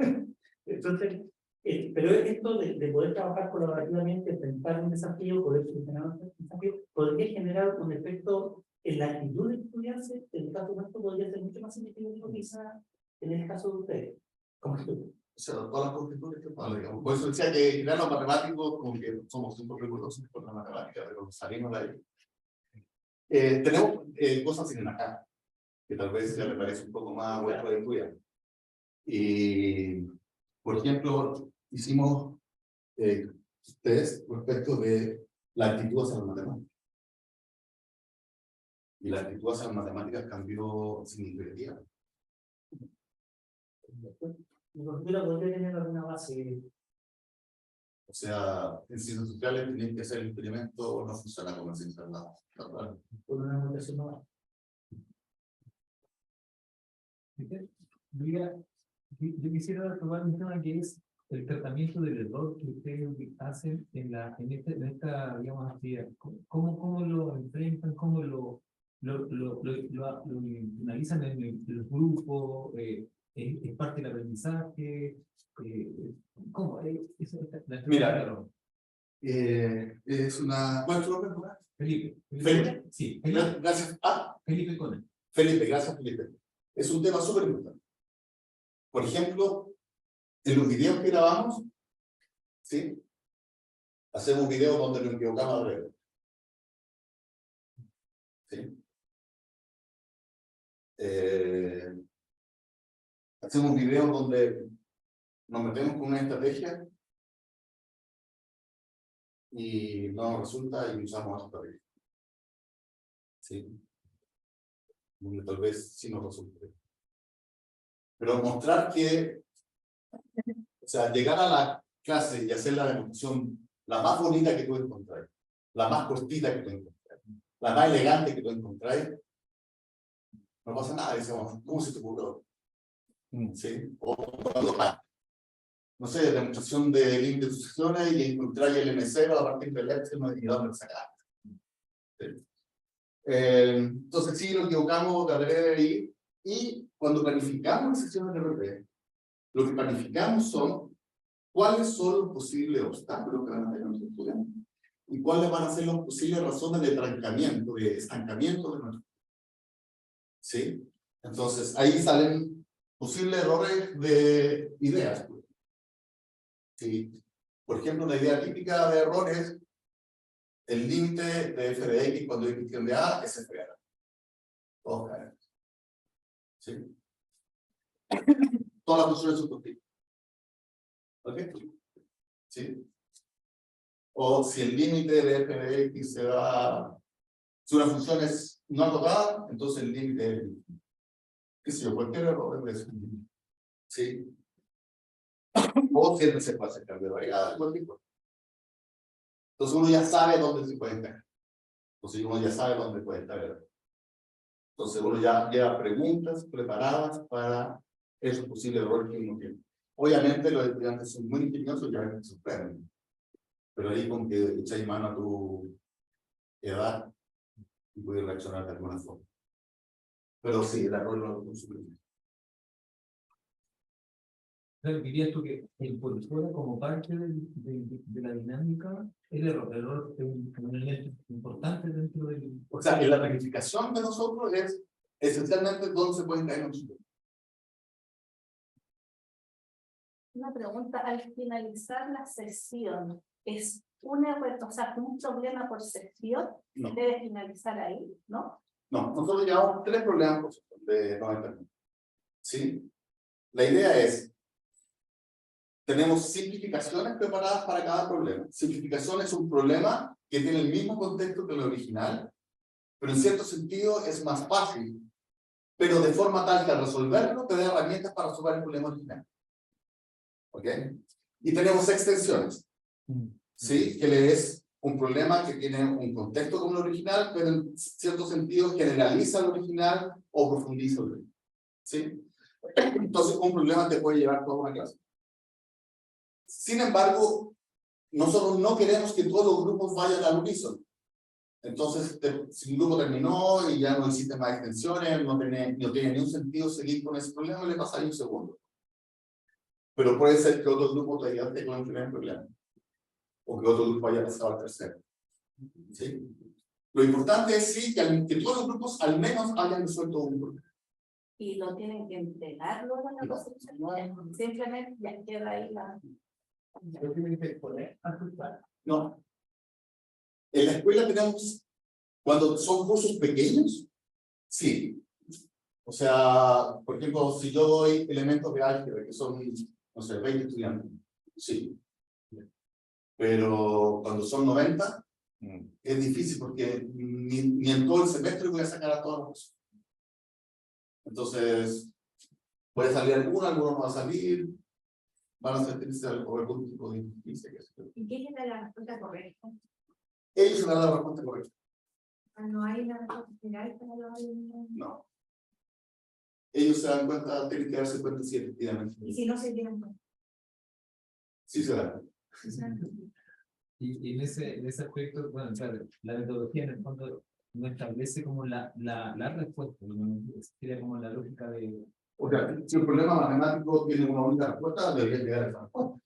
Entonces, pero esto de poder trabajar colaborativamente, enfrentar un desafío, poder solucionar un desafío, podría generar un efecto en la actitud del estudiante. En el caso nuestro podría ser mucho más significativo quizá en el caso de ustedes, como estudiantes. O sea, todas las constituciones que pagan, digamos. Por eso decía que crear los matemáticos, como que somos un poco rigurosos por la matemática, pero salimos de ahí. Tenemos cosas en acá, que tal vez ya me parece un poco más bueno de estudiar. Y, por ejemplo, hicimos test respecto de la actitud hacia las matemáticas. Y la actitud hacia las matemáticas cambió significativamente. La cultura podría tener alguna base. O sea, en ciencias sociales tienen que hacer el experimento, no funciona como en ciencias naturales. Por una notación nueva. Yo quisiera tomar un tema que es el tratamiento del error que ustedes hacen en esta digamos, actividad. ¿Cómo lo enfrentan? ¿Cómo lo analizan en los grupos? ¿Es parte del aprendizaje? ¿Cómo? Mira, es una... ¿Cuál es tu nombre? Felipe. Felipe. Sí, Gracias. Felipe Conan. Felipe, gracias Felipe. Es un tema súper importante. Por ejemplo, en los videos que grabamos, ¿sí? Hacemos videos donde nos equivocamos a breve. ¿Sí? Hacemos videos donde nos metemos con una estrategia y no nos resulta y usamos otra estrategia. ¿Sí? Donde tal vez sí nos resulte. Pero mostrar que, o sea, llegar a la clase y hacer la demostración la más bonita que tú encontrás, la más cortita que tú encontrás, la más elegante que tú encontrás, no pasa nada, decimos, ¿cómo se te ocurrió? ¿Sí? O cuando no sé, demostración de link de sucesiones y encontrar el M0 a partir del Epsilon y dónde lo sacaste. ¿Sí? Entonces sí, nos equivocamos de adrede y cuando planificamos las sesiones de RP, lo que planificamos son cuáles son los posibles obstáculos que van a tener los estudiantes y cuáles van a ser las posibles razones de trancamiento, de estancamiento de nuestro. ¿Sí? Entonces ahí salen posibles errores de ideas. ¿Sí? Por ejemplo, una idea típica de error es el límite de f de x cuando hay cuestión de a es f de a. Todos caen. ¿Sí? Todas las funciones son posibles. ¿Ok? ¿Sí? O si el límite de f de x se da, si una función es no acotada, entonces el límite es, qué sé yo, cualquier error es un. ¿Sí? O siempre se puede acercar de variedad, cualquier cosa. Entonces uno ya sabe dónde se puede caer. Entonces uno ya sabe dónde puede estar. Entonces uno ya lleva preguntas preparadas para esos posibles errores que uno tiene. Obviamente los estudiantes son muy ingeniosos y a veces se sorprenden. Pero ahí con que echáis mano a tu edad y puedes reaccionar de alguna forma. Pero sí, el error lo consumimos. Claro, dirías tú que el portfolio como parte de la dinámica, el error es un elemento importante dentro del... O sea, en la planificación de nosotros es esencialmente dónde se pueden caer los estudiantes. Una pregunta, al finalizar la sesión, ¿es un error, o sea, un problema por sesión? No. ¿Debe finalizar ahí, no? No, nosotros llevamos 3 problemas por sesión de 90 minutos. ¿Sí? La idea es, tenemos simplificaciones preparadas para cada problema. Simplificación es un problema que tiene el mismo contexto que el original, pero en cierto sentido es más fácil, pero de forma tal que al resolverlo te da herramientas para resolver el problema original. ¿Ok? Y tenemos extensiones, ¿sí? Que es un problema que tiene un contexto como el original, pero en cierto sentido generaliza el original o profundiza el original. ¿Sí? Entonces un problema te puede llevar toda una clase. Sin embargo, nosotros no queremos que todos los grupos vayan al unísono. Entonces, si un grupo terminó y ya no existen más extensiones, no tiene ni un sentido seguir con ese problema, le pasaría un segundo. Pero puede ser que otro grupo todavía tenga un primer problema. O que otro grupo haya pasado al tercero. ¿Sí? Lo importante es sí que todos los grupos al menos hayan resuelto un problema. Y lo tienen que entregar luego en la presentación. Simplemente ya queda ahí la... Lo tienen que poner a tu plan. No. En la escuela tenemos, cuando son cursos pequeños, sí. O sea, por ejemplo, si yo doy elementos de álgebra, que son, no sé, 20 estudiantes, sí. Pero cuando son 90, Es difícil porque ni en todo el semestre voy a sacar a todos los. Entonces, puede salir alguno no va a salir, van a sentirse algún tipo de injusticia. ¿Y quién es la respuesta correcta? Ellos se dan la respuesta correcta. No hay una respuesta final para los alumnos. No. Ellos se dan cuenta, tienen que darse cuenta si efectivamente. Y si no se dieron cuenta. Sí se dan. Y en ese aspecto, bueno, claro, la metodología en el fondo no establece como la respuesta, sería como la lógica de... O sea, si el problema matemático tiene una única respuesta, debería llegar a esa respuesta.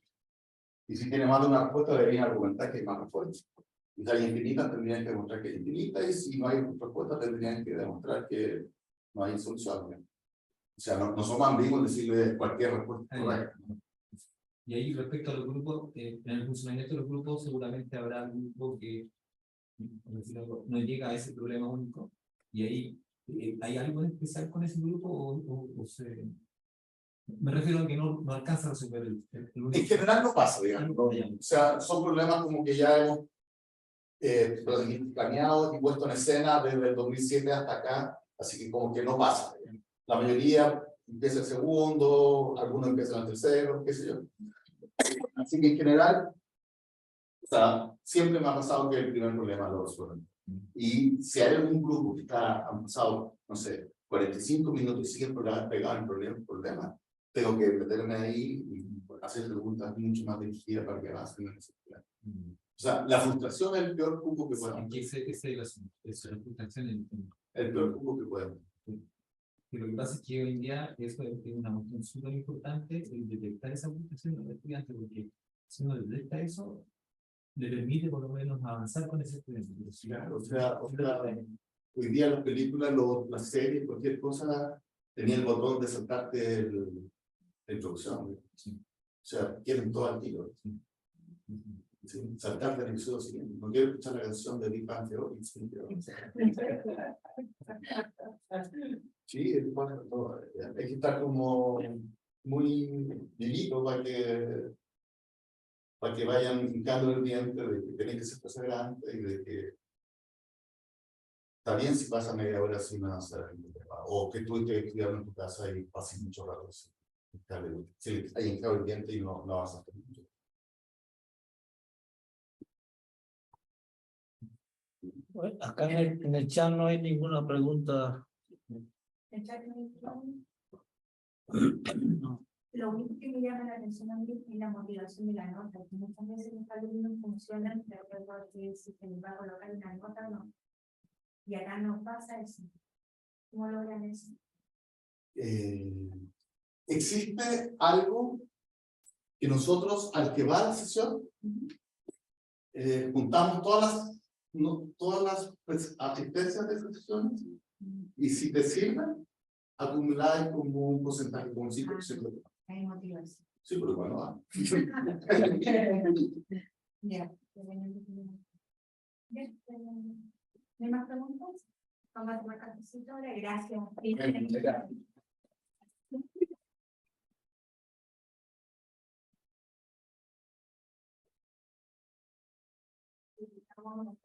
Y si tiene más de una respuesta, deberían argumentar que hay más respuestas. Y si hay infinitas, tendrían que demostrar que hay infinitas, y si no hay respuesta, tendrían que demostrar que no hay solución. O sea, no somos ambiguos en decirle cualquier respuesta correcta. Y ahí respecto a los grupos, en el funcionamiento de los grupos seguramente habrá un grupo que no llega a ese problema único, y ahí ¿hay algo en especial con ese grupo o se... Me refiero a que no alcanza a resolver el En general no pasa, digamos. O sea, son problemas como que ya hemos planeado y puesto en escena desde el 2007 hasta acá, así que como que no pasa. La mayoría empieza el segundo, algunos empiezan el tercero, qué sé yo. Así que en general, o sea, siempre me ha pasado que el primer problema lo resuelven. Y si hay algún grupo que han pasado, no sé, 45 minutos y siguen pegado en problema, tengo que meterme ahí y hacer preguntas mucho más dirigidas para que avancen en ese problema. O sea, la frustración es el peor cupo que podemos tener. Es la frustración El peor cupo que podemos tener. Y lo que pasa es que hoy en día eso es una cuestión súper importante, el detectar esa frustración en los estudiantes, porque si uno detecta eso, le permite por lo menos avanzar con ese estudiante. Claro, o sea, hoy día las películas, las series, cualquier cosa, tenía el botón de saltarte la introducción. Sí. O sea, quieren todo al tiro. Sí. Sí, saltarte el episodio siguiente. No quiero escuchar la canción de Big Bang Theory. Sí, bueno, no, hay que estar como muy vivito para que vayan hincando el diente de que tienen que ser perseverantes y de que está bien si pasa media hora sin hacer o que tú estés estudiando en tu casa y pases mucho rato si hay hincado el diente y no vas a hacer mucho. Bueno, acá en el chat no hay ninguna pregunta. El chat no. No. Lo único que me llama la atención a mí es la motivación de la nota, que muchas veces los alumnos funcionan, pero porque si se les va a colocar una nota, no. Y acá no pasa eso. ¿Cómo logran eso? ¿Existe algo que nosotros, al que va a la sesión, juntamos todas las pues, asistencias de esas sesiones? Y si te sirven, acumular como un porcentaje, como un 5%. Hay motivación. Sí, pero bueno, va. Ya. ¿No hay más preguntas? Vamos a tomar cafecito ahora. Gracias. Vamos.